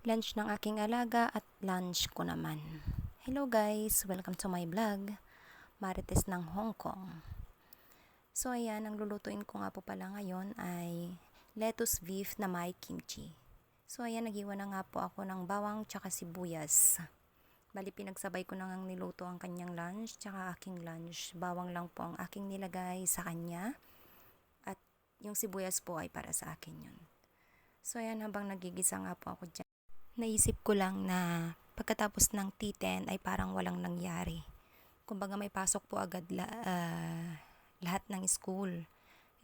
lunch ng aking alaga at lunch ko naman. Hello guys! Welcome to my vlog, Marites ng Hong Kong. So ayan, ang lulutuin ko nga po pala ngayon ay lettuce beef na may kimchi. So ayan, naghiwa na nga po ako ng bawang tsaka sibuyas. Bali, pinagsabay ko na ngang niluto ang kanyang lunch tsaka aking lunch. Bawang lang po ang aking nilagay sa kanya at yung sibuyas po ay para sa akin yun. So ayan, habang nagigisa nga po ako dyan, naisip ko lang na pagkatapos ng T10 ay parang walang nangyari. Kumbaga may pasok po agad lahat ng school.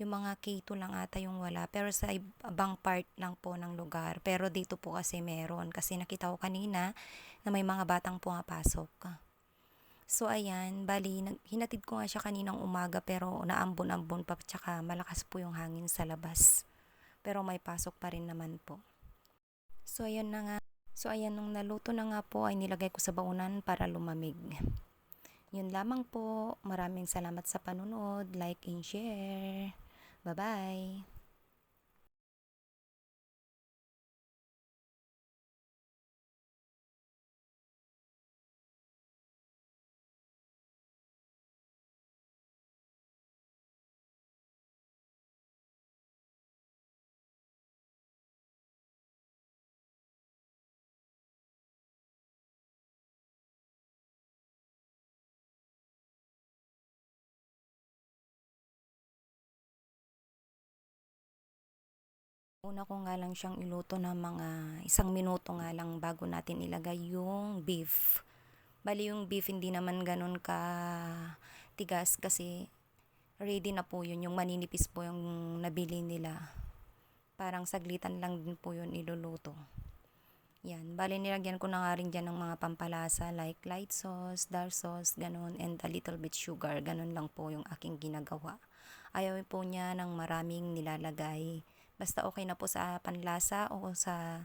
Yung mga K2 lang ata yung wala, pero sa ibang part lang po ng lugar. Pero dito po kasi meron, kasi nakita ko kanina na may mga batang pumapasok. So ayan, bali, hinatid ko nga siya kaninang umaga pero naambon-ambon pa, tsaka malakas po yung hangin sa labas. Pero may pasok pa rin naman po. So ayun na nga. So ayan, nung naluto na nga po ay nilagay ko sa baunan para lumamig. Yun lamang po. Maraming salamat sa panunod. Like and share. Bye-bye. Una ko nga lang siyang iluto na mga 1 minuto nga lang bago natin ilagay yung beef. Bali yung beef hindi naman ganun ka tigas kasi ready na po yun. Yung maninipis po yung nabili nila. Parang saglitan lang din po yun iluluto. Yan, bali nilagyan ko na nga rin dyan ng mga pampalasa like light sauce, dark sauce, ganun, and a little bit sugar. Ganun lang po yung aking ginagawa. Ayaw po niya ng maraming nilalagay. Basta okay na po sa panlasa o sa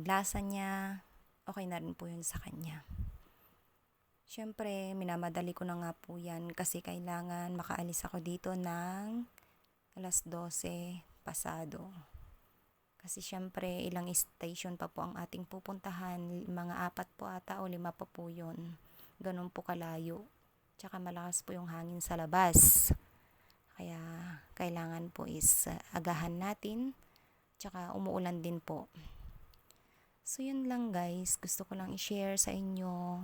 lasa niya, okay na rin po yun sa kanya. Siyempre, minamadali ko na nga po yan kasi kailangan makaalis ako dito ng 12:00 pasado. Kasi syempre, ilang station pa po ang ating pupuntahan. Mga 4 po ata o 5 pa po yun. Ganun po kalayo. Tsaka malakas po yung hangin sa labas. Kaya kailangan po is agahan natin. Tsaka umuulan din po. So yun lang guys. Gusto ko lang i-share sa inyo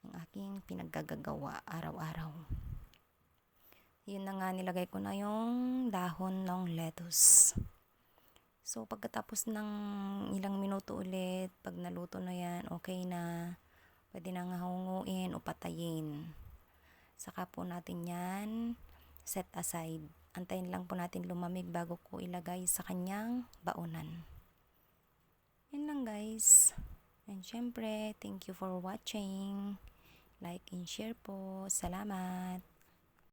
ang aking pinaggagawa araw-araw. Yun na nga, nilagay ko na yung dahon ng lettuce. So, pagkatapos ng ilang minuto ulit, pag naluto na yan, okay na. Pwede nang hunguin o patayin. Saka po natin yan set aside. Antayin lang po natin lumamig bago ko ilagay sa kanyang baunan. Yan lang guys. And syempre, thank you for watching. Like and share po. Salamat.